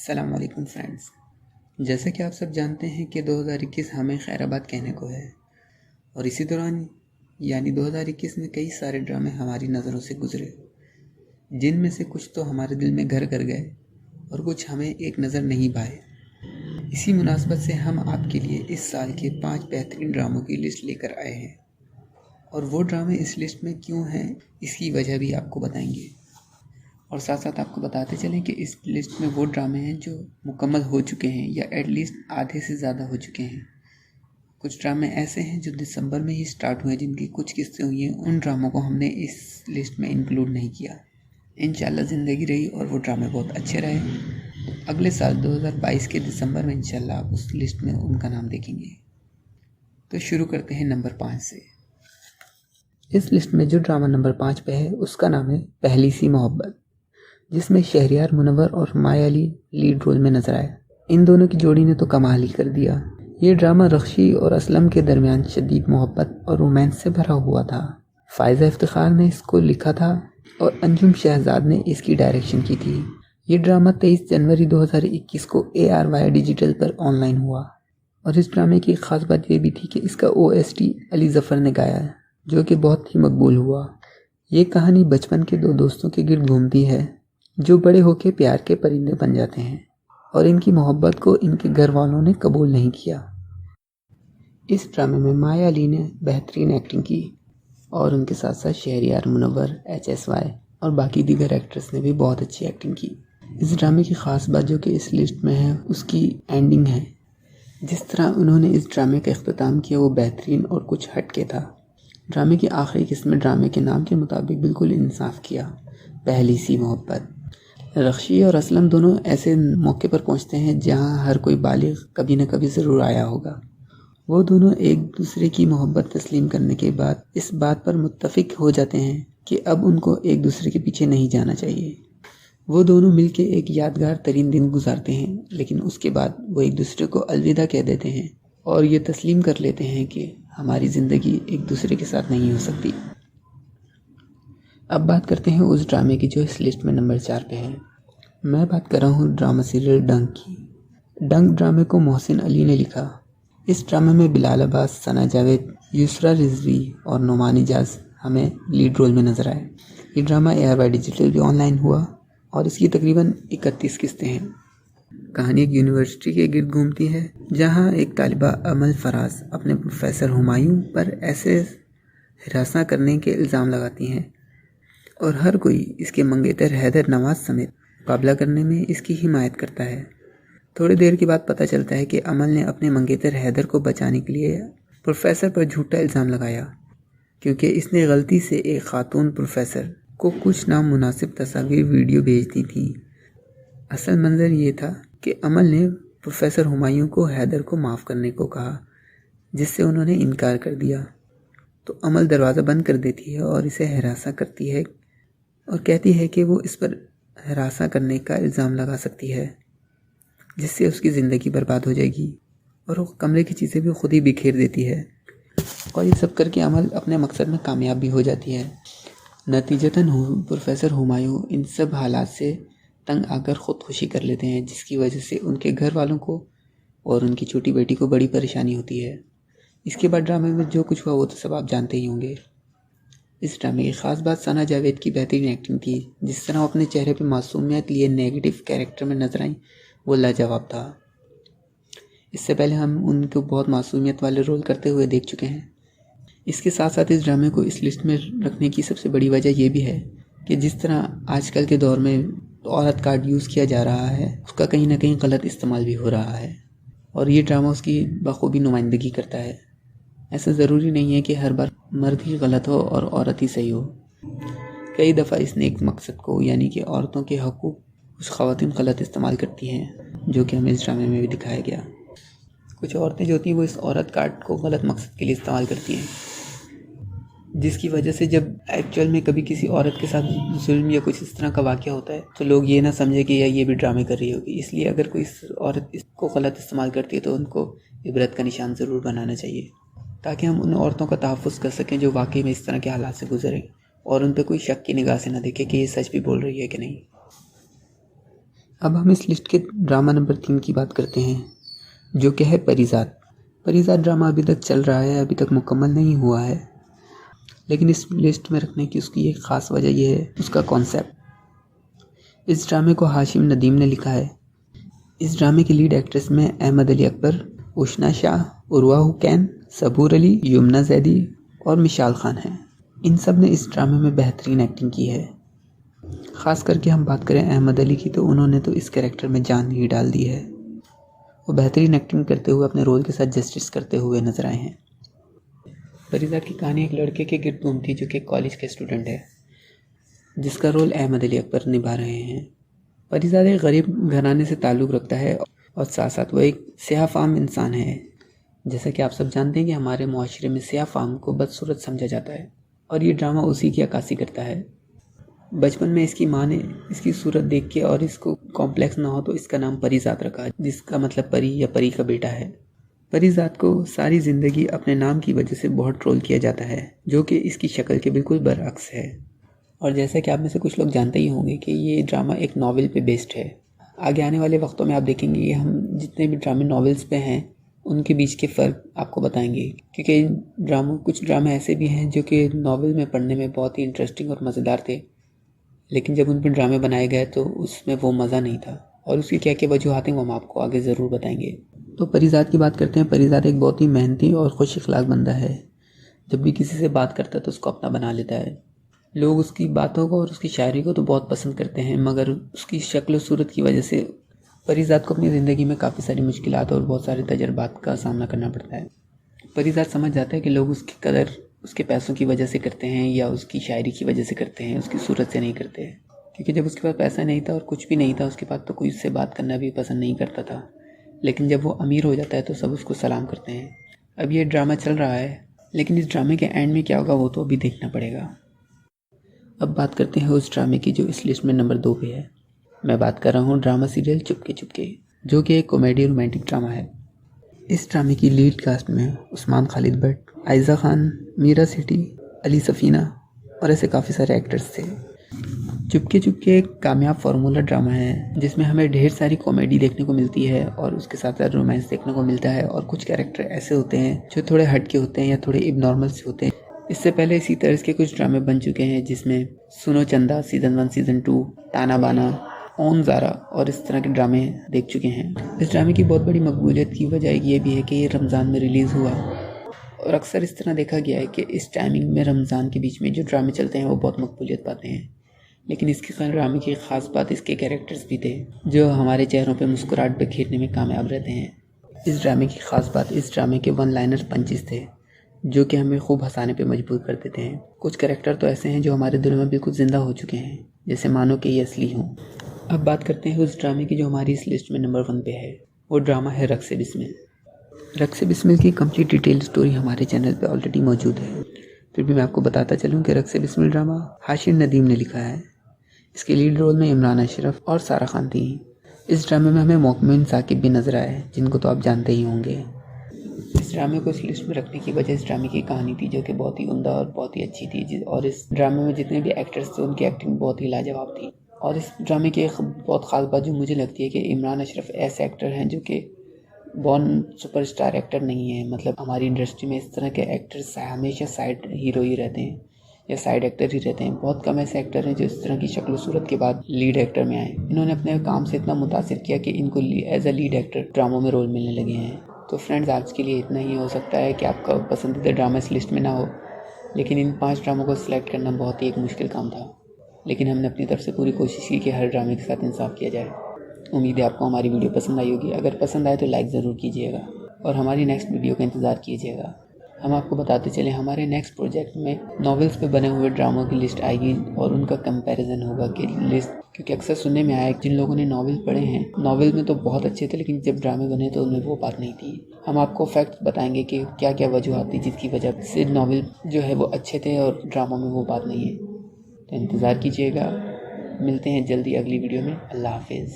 अस्सलाम वालेकुम फ्रेंड्स। जैसे कि आप सब जानते हैं कि 2021 हमें खैराबाद कहने को है और इसी दौरान यानी 2021 में कई सारे ड्रामे हमारी नज़रों से गुजरे, जिनमें से कुछ तो हमारे दिल में घर कर गए और कुछ हमें एक नज़र नहीं भाए। इसी मुनासबत से हम आपके लिए इस साल के 5 बेहतरीन ड्रामों की लिस्ट लेकर आए हैं और वो ड्रामे इस लिस्ट में क्यों हैं इसकी वजह भी आपको बताएंगे और साथ साथ आपको बताते चलें कि इस लिस्ट में वो ड्रामे हैं जो मुकम्मल हो चुके हैं या एटलीस्ट आधे से ज़्यादा हो चुके हैं। कुछ ड्रामे ऐसे हैं जो दिसंबर में ही स्टार्ट हुए, जिनकी कुछ किस्सें हुई हैं, उन ड्रामों को हमने इस लिस्ट में इंक्लूड नहीं किया। इंशाल्लाह ज़िंदगी रही और वो ड्रामे बहुत अच्छे रहे, अगले साल 2022 के दिसंबर में इंशाल्लाह आप उस लिस्ट में उनका नाम देखेंगे। तो शुरू करते हैं नंबर 5 से। इस लिस्ट में जो ड्रामा नंबर 5 पे है उसका नाम है पहली सी मोहब्बत, जिसमें शहरियार मुनव्वर और माया अली लीड रोल में नजर आए। इन दोनों की जोड़ी ने तो कमाल ही कर दिया। ये ड्रामा रख्शी और असलम के दरमियान शदीद मोहब्बत और रोमांस से भरा हुआ था। फायजा इफ्तिखार ने इसको लिखा था और अंजुम शहजाद ने इसकी डायरेक्शन की थी। ये ड्रामा 23 जनवरी 2021 को ARY डिजिटल पर ऑनलाइन हुआ और इस ड्रामे की खास बात ये भी थी कि इसका OST अली जफ़र ने गाया है, जो कि बहुत ही मकबूल हुआ। ये कहानी बचपन के दो दोस्तों के गिर्द घूमती है जो बड़े होकर प्यार के परिंदे बन जाते हैं और इनकी मोहब्बत को इनके घर वालों ने कबूल नहीं किया। इस ड्रामे में माया अली ने बेहतरीन एक्टिंग की और उनके साथ साथ शहरियार मुनव्वर, HSY और बाकी दीगर एक्ट्रेस ने भी बहुत अच्छी एक्टिंग की। इस ड्रामे की ख़ास बात जो कि इस लिस्ट में है उसकी एंडिंग है। जिस तरह उन्होंने इस ड्रामे का इख्तिताम किया वो बेहतरीन और कुछ हटके था। ड्रामे की आखिरी किस्म में ड्रामे के नाम के मुताबिक बिल्कुल इंसाफ किया, पहली सी मोहब्बत। रख्शी और असलम दोनों ऐसे मौके पर पहुंचते हैं जहां हर कोई बालिग कभी न कभी ज़रूर आया होगा। वो दोनों एक दूसरे की मोहब्बत तस्लीम करने के बाद इस बात पर मुत्तफिक हो जाते हैं कि अब उनको एक दूसरे के पीछे नहीं जाना चाहिए। वो दोनों मिलके एक यादगार तरीन दिन गुजारते हैं, लेकिन उसके बाद वो एक दूसरे को अलविदा कह देते हैं और ये तस्लीम कर लेते हैं कि हमारी ज़िंदगी एक दूसरे के साथ नहीं हो सकती। अब बात करते हैं उस ड्रामे की जो इस लिस्ट में नंबर 4 पे है। मैं बात कर रहा हूँ ड्रामा सीरियल डंक की। डंक ड्रामे को मोहसिन अली ने लिखा। इस ड्रामे में बिलाल अब्बास, सना जावेद, यूसरा रिजवी और नुमान इजाज़ हमें लीड रोल में नजर आए। ये ड्रामा ARY डिजिटल भी ऑनलाइन हुआ और इसकी तकरीबन 31 किस्तें हैं। कहानी एक यूनिवर्सिटी के गिर्द घूमती है जहाँ एक तालिबा अमल फराज अपने प्रोफेसर हुमायूं पर ऐसे हिरासा करने के इल्ज़ाम लगाती हैं और हर कोई इसके मंगेतर हैदर नवाज समेत मुकाबला करने में इसकी हिमायत करता है। थोड़ी देर के बाद पता चलता है कि अमल ने अपने मंगेतर हैदर को बचाने के लिए प्रोफेसर पर झूठा इल्ज़ाम लगाया, क्योंकि इसने गलती से एक खातून प्रोफेसर को कुछ नामुनासिब तस्वीर वीडियो भेज दी थी। असल मंजर ये था कि अमल ने प्रोफेसर हुमायूं को हैदर को माफ़ करने को कहा, जिससे उन्होंने इनकार कर दिया। तो अमल दरवाज़ा बंद कर देती है और इसे हरासा करती है और कहती है कि वो इस पर हरासा करने का इल्ज़ाम लगा सकती है, जिससे उसकी ज़िंदगी बर्बाद हो जाएगी और वो कमरे की चीज़ें भी खुद ही बिखेर देती है और ये सब करके अमल अपने मकसद में कामयाब भी हो जाती है। नतीजतन प्रोफेसर हुमायूं इन सब हालात से तंग आकर ख़ुदकुशी कर लेते हैं, जिसकी वजह से उनके घर वालों को और उनकी छोटी बेटी को बड़ी परेशानी होती है। इसके बाद ड्रामे में जो कुछ हुआ वो तो सब आप जानते ही होंगे। इस ड्रामे की ख़ास बात सना जावेद की बेहतरीन एक्टिंग थी। जिस तरह वो अपने चेहरे पे मासूमियत लिए नेगेटिव कैरेक्टर में नजर आई वो लाजवाब था। इससे पहले हम उनको बहुत मासूमियत वाले रोल करते हुए देख चुके हैं। इसके साथ साथ इस ड्रामे को इस लिस्ट में रखने की सबसे बड़ी वजह ये भी है कि जिस तरह आजकल के दौर में औरत कार्ड यूज़ किया जा रहा है उसका कहीं ना कहीं गलत इस्तेमाल भी हो रहा है और ये ड्रामा उसकी बखूबी नुमाइंदगी करता है। ऐसा ज़रूरी नहीं है कि हर बार मर्द ही गलत हो और औरत ही सही हो। कई दफ़ा इस नेक मकसद को यानी कि औरतों के हकूक़ कुछ ख़वातीन गलत इस्तेमाल करती हैं, जो कि हमें इस ड्रामे में भी दिखाया गया। कुछ औरतें जो होती हैं वो इस औरत कार्ड को गलत मकसद के लिए इस्तेमाल करती हैं, जिसकी वजह से जब एक्चुअल में कभी किसी औरत के साथ जुल्म या कुछ इस तरह का वाक़या होता है तो लोग ये ना समझे कि या ये भी ड्रामे कर रही होगी। इसलिए अगर कोई औरत इसको गलत इस्तेमाल करती है तो उनको इबरत का निशान ज़रूर बनाना चाहिए, ताकि हम उन औरतों का तहफ़्फ़ुज़ कर सकें जो वाकई में इस तरह के हालात से गुजरें और उन पर कोई शक की निगाह से ना देखें कि ये सच भी बोल रही है कि नहीं। अब हम इस लिस्ट के ड्रामा नंबर 3 की बात करते हैं, जो कि है परिजात। परिजात ड्रामा अभी तक चल रहा है, अभी तक मुकम्मल नहीं हुआ है, लेकिन इस लिस्ट में रखने की उसकी एक ख़ास वजह यह है उसका कॉन्सेप्ट। इस ड्रामे को हाशिम नदीम ने लिखा है। इस ड्रामे की लीड एक्ट्रेस में अहमद अली अकबर, उशना शाह, उर्वा हुसैन, सबूर अली, यमुना जैदी और मिशाल खान हैं। इन सब ने इस ड्रामे में बेहतरीन एक्टिंग की है। ख़ास करके हम बात करें अहमद अली की, तो उन्होंने तो इस कैरेक्टर में जान ही डाल दी है। वो बेहतरीन एक्टिंग करते हुए अपने रोल के साथ जस्टिस करते हुए नजर आए हैं। परिजात की कहानी एक लड़के के गिर्द घूमती जो कि कॉलेज के स्टूडेंट है, जिसका रोल अहमद अली अकबर निभा रहे हैं। परिजात एक गरीब घराने से ताल्लुक़ रखता है और साथ साथ वो एक सियाह-फाम इंसान है। जैसा कि आप सब जानते हैं कि हमारे मुआशरे में सियाह-फाम को बदसूरत समझा जाता है और ये ड्रामा उसी की अक्कासी करता है। बचपन में इसकी माँ ने इसकी सूरत देख के और इसको कॉम्प्लेक्स ना हो तो इसका नाम परिजात रखा, जिसका मतलब परी या परी का बेटा है। परिजात को सारी ज़िंदगी अपने नाम की वजह से बहुत ट्रोल किया जाता है, जो कि इसकी शक्ल के बिल्कुल बरअक्स है। और जैसा कि आप में से कुछ लोग जानते ही होंगे कि ये ड्रामा एक नावल पे बेस्ड है। आगे आने वाले वक्तों में आप देखेंगे कि हम जितने भी ड्रामे नावल्स पे हैं उनके बीच के फ़र्क आपको बताएंगे, क्योंकि कुछ ड्रामे ऐसे भी हैं जो कि नावल में पढ़ने में बहुत ही इंटरेस्टिंग और मज़ेदार थे, लेकिन जब उन पर ड्रामे बनाए गए तो उसमें वो मज़ा नहीं था। और उसकी क्या क्या वजूहात हैं वो हम आपको आगे ज़रूर बताएंगे। तो परिजात की बात करते हैं। परिजात एक बहुत ही मेहनती और खुश अखलाक बंदा है। जब भी किसी से बात करता है तो उसको अपना बना लेता है। लोग उसकी बातों को और उसकी शायरी को तो बहुत पसंद करते हैं, मगर उसकी शक्ल और सूरत की वजह से परिजात को अपनी ज़िंदगी में काफ़ी सारी मुश्किलात और बहुत सारे तजर्बात का सामना करना पड़ता है। परिजात समझ जाता है कि लोग उसकी कदर उसके पैसों की वजह से करते हैं या उसकी शायरी की वजह से करते हैं, उसकी सूरत से नहीं करते हैं। क्योंकि जब उसके पास पैसा नहीं था और कुछ भी नहीं था उसके पास, तो कोई उससे बात करना भी पसंद नहीं करता था। लेकिन जब वो अमीर हो जाता है तो सब उसको सलाम करते हैं। अब ये ड्रामा चल रहा है, लेकिन इस ड्रामे के एंड में क्या होगा वो तो अभी देखना पड़ेगा। अब बात करते हैं उस ड्रामे की जो इस लिस्ट में नंबर 2 पे है। मैं बात कर रहा हूँ ड्रामा सीरियल चुपके चुपके, जो कि एक कॉमेडी रोमांटिक ड्रामा है। इस ड्रामे की लीड कास्ट में उस्मान खालिद भट्ट, आयज़ा खान, मीरा सेठी, अली सफ़ीना और ऐसे काफ़ी सारे एक्टर्स थे। चुपके चुपके एक कामयाब फार्मूला ड्रामा है जिसमें हमें ढेर सारी कॉमेडी देखने को मिलती है और उसके साथ साथ रोमांस देखने को मिलता है। और कुछ कैरेक्टर ऐसे होते हैं जो थोड़े हटके होते हैं या थोड़े इबनॉर्मल से होते हैं। इससे पहले इसी तरह के कुछ ड्रामे बन चुके हैं, जिसमें सुनो चंदा सीज़न 1 सीज़न 2, ताना बाना, ओन ज़ारा और इस तरह के ड्रामे देख चुके हैं। इस ड्रामे की बहुत बड़ी मकबूलियत की वजह ये भी है कि ये रमज़ान में रिलीज़ हुआ और अक्सर इस तरह देखा गया है कि इस टाइमिंग में रमज़ान के बीच में जो ड्रामे चलते हैं वो बहुत मकबूलियत पाते हैं। लेकिन इसके ड्रामे की ख़ास बात इसके कैरेक्टर्स भी थे जो हमारे चेहरों पे मुस्कुराहट बिखेरने में कामयाब रहते हैं। इस ड्रामे की ख़ास बात इस ड्रामे के वन लाइनर पंचेस थे जो कि हमें खूब हंसाने पे मजबूर कर देते हैं। कुछ कैरेक्टर तो ऐसे हैं जो हमारे दिलों में बिल्कुल ज़िंदा हो चुके हैं, जैसे मानो कि ये असली हों। अब बात करते हैं उस ड्रामे की जो हमारी इस लिस्ट में नंबर 1 पे है। वो ड्रामा है रक्स बिस्मिल। रक्स बिस्मिल की कंप्लीट डिटेल स्टोरी हमारे चैनल पे ऑलरेडी मौजूद है, फिर भी मैं आपको बताता चलूँ कि रक्स बिस्मिल ड्रामा हाशिम नदीम ने लिखा है। इसके लीड रोल में इमरान अशरफ और सारा खान थी। इस ड्रामे में हमें मोकमिन साकिब भी नजर आए, जिनको तो आप जानते ही होंगे। इस ड्रामे को इस लिस्ट में रखने की वजह इस ड्रामे की कहानी थी, जो कि बहुत ही उम्दा और बहुत ही अच्छी थी। और इस ड्रामे में जितने भी एक्टर्स थे उनकी एक्टिंग बहुत ही लाजवाब थी। और इस ड्रामे की एक बहुत ख़ास बात जो मुझे लगती है कि इमरान अशरफ ऐसे एक्टर हैं जो कि बॉर्न सुपरस्टार एक्टर नहीं है। मतलब हमारी इंडस्ट्री में इस तरह के एक्टर्स हमेशा साइड हीरो ही रहते हैं या साइड एक्टर ही रहते हैं। बहुत कम ऐसे एक्टर हैं जो इस तरह की शक्ल सूरत के बाद लीड एक्टर में आए। इन्होंने अपने काम से इतना मुतासिर किया कि इनको एज अ लीड एक्टर ड्रामों में रोल मिलने लगे हैं। तो फ्रेंड्स, आज के लिए इतना ही। हो सकता है कि आपका पसंदीदा ड्रामा इस लिस्ट में ना हो, लेकिन इन 5 ड्रामों को सिलेक्ट करना बहुत ही एक मुश्किल काम था। लेकिन हमने अपनी तरफ से पूरी कोशिश की कि हर ड्रामे के साथ इंसाफ किया जाए। उम्मीद है आपको हमारी वीडियो पसंद आई होगी। अगर पसंद आए तो लाइक ज़रूर कीजिएगा और हमारी नेक्स्ट वीडियो का इंतज़ार कीजिएगा। हम आपको बताते चले हमारे नेक्स्ट प्रोजेक्ट में नॉवेल्स पे बने हुए ड्रामों की लिस्ट आएगी और उनका कंपैरिजन होगा कि लिस्ट, क्योंकि अक्सर सुनने में आया है जिन लोगों ने नॉवेल पढ़े हैं, नॉवेल में तो बहुत अच्छे थे लेकिन जब ड्रामे बने तो उनमें वो बात नहीं थी। हम आपको फैक्ट बताएंगे कि क्या क्या वजूहत थी जिसकी वजह से नॉवेल जो है वो अच्छे थे और ड्रामों में वो बात नहीं है। तो इंतज़ार कीजिएगा। मिलते हैं जल्दी अगली वीडियो में। अल्लाह हाफिज़।